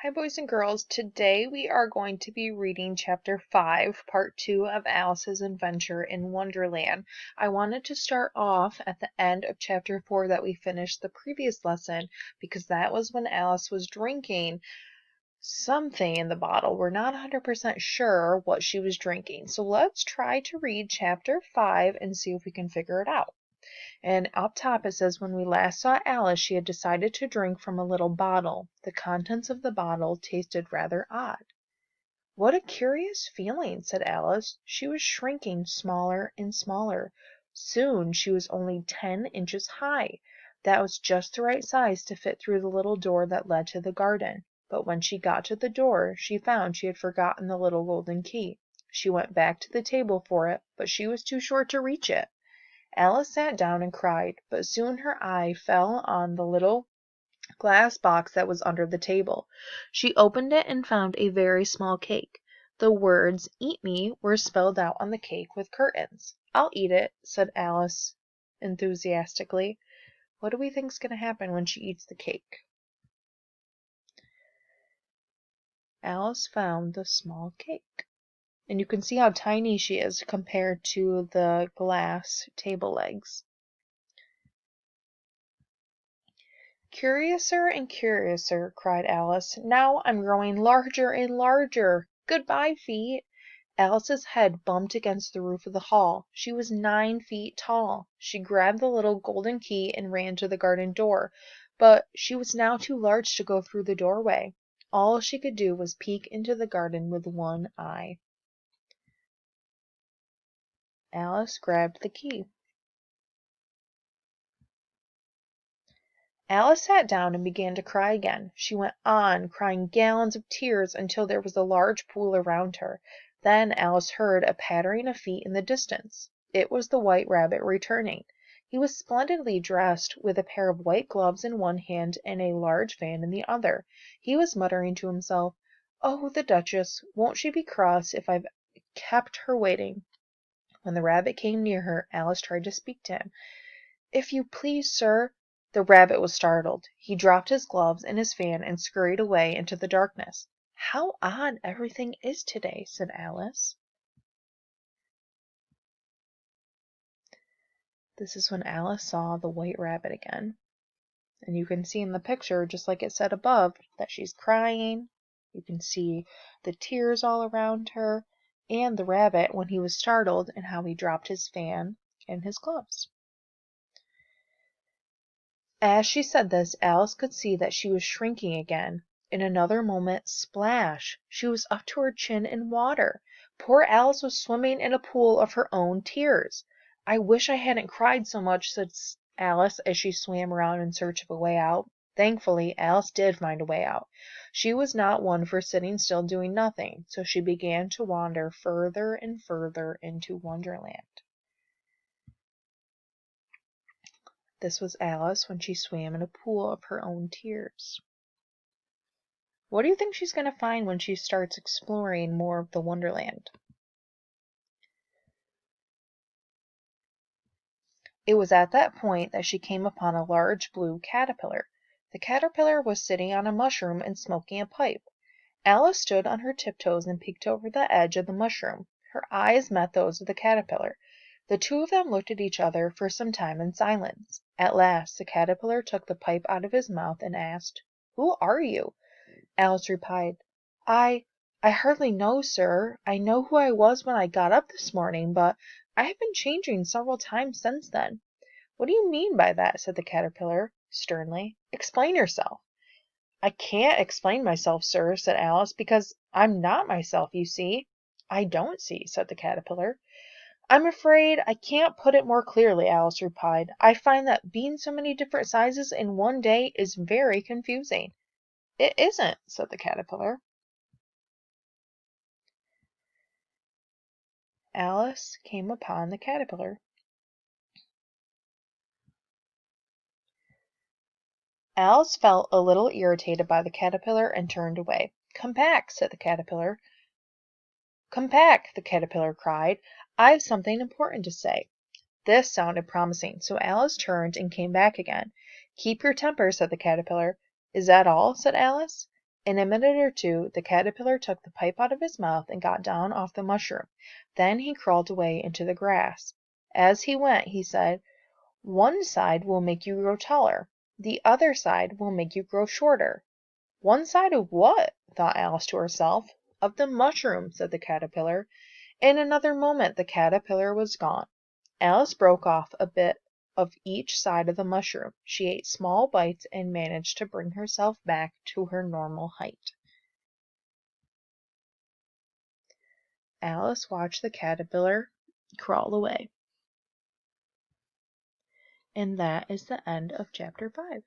Hi, boys and girls. Today we are going to be reading Chapter 5, Part 2 of Alice's Adventure in Wonderland. I wanted to start off at the end of Chapter 4 that we finished the previous lesson because that was when Alice was drinking something in the bottle. We're not 100% sure what she was drinking. So let's try to read Chapter 5 and see if we can figure it out. And up top it says, when we last saw Alice, she had decided to drink from a little bottle. The contents of the bottle tasted rather odd. What a curious feeling, said Alice. She was shrinking smaller and smaller. Soon she was only 10 inches high. That was just the right size to fit through the little door that led to the garden. But when she got to the door, she found she had forgotten the little golden key. She went back to the table for it, but she was too short to reach it. Alice sat down and cried, but soon her eye fell on the little glass box that was under the table. She opened it and found a very small cake. The words, "Eat me," were spelled out on the cake with curtains. "I'll eat it," said Alice enthusiastically. What do we think is going to happen when she eats the cake? Alice found the small cake. And you can see how tiny she is compared to the glass table legs. "Curiouser and curiouser," cried Alice. "Now I'm growing larger and larger. Goodbye, feet." Alice's head bumped against the roof of the hall. She was 9 feet tall. She grabbed the little golden key and ran to the garden door, but she was now too large to go through the doorway. All she could do was peek into the garden with one eye. Alice grabbed the key. Alice sat down and began to cry again. She went on, crying gallons of tears until there was a large pool around her. Then Alice heard a pattering of feet in the distance. It was the White Rabbit returning. He was splendidly dressed, with a pair of white gloves in one hand and a large fan in the other. He was muttering to himself, "Oh, the Duchess! Won't she be cross if I've kept her waiting?" When the rabbit came near her, Alice tried to speak to him. "If you please, sir—" The rabbit was startled. He dropped his gloves and his fan and scurried away into the darkness. "How odd everything is today," said Alice. This is when Alice saw the White Rabbit again. And you can see in the picture, just like it said above, that she's crying. You can see the tears all around her, and the rabbit when he was startled and how he dropped his fan and his gloves. As she said this, Alice could see that she was shrinking again. In another moment, splash! She was up to her chin in water. Poor Alice was swimming in a pool of her own tears. "I wish I hadn't cried so much," said Alice as she swam around in search of a way out. Thankfully, Alice did find a way out. She was not one for sitting still doing nothing, so she began to wander further and further into Wonderland. This was Alice when she swam in a pool of her own tears. What do you think she's going to find when she starts exploring more of the Wonderland? It was at that point that she came upon a large blue caterpillar. The caterpillar was sitting on a mushroom and smoking a pipe. Alice stood on her tiptoes and peeked over the edge of the mushroom. Her eyes met those of the caterpillar. The two of them looked at each other for some time in silence. At last the caterpillar took the pipe out of his mouth and asked, "Who are you?" Alice replied, "I hardly know, sir. I know who I was when I got up this morning, but I have been changing several times since then." "What do you mean by that?" said the caterpillar sternly. "Explain yourself." "I can't explain myself, sir," said Alice, "because I'm not myself, you see." "I don't see," said the caterpillar. "I'm afraid I can't put it more clearly," Alice replied. "I find that being so many different sizes in one day is very confusing." "It isn't," said the caterpillar. Alice came upon the caterpillar. Alice felt a little irritated by the caterpillar and turned away. "Come back," said the caterpillar. "Come back," the caterpillar cried. "I've something important to say." This sounded promising, so Alice turned and came back again. "Keep your temper," said the caterpillar. "Is that all?" said Alice. In a minute or two the caterpillar took the pipe out of his mouth and got down off the mushroom. Then he crawled away into the grass. As he went he said, "One side will make you grow taller. The other side will make you grow shorter." "One side of what?" thought Alice to herself. "Of the mushroom," said the caterpillar. In another moment the caterpillar was gone. Alice broke off a bit of each side of the mushroom. She ate small bites and managed to bring herself back to her normal height. Alice watched the caterpillar crawl away. And that is the end of chapter 5.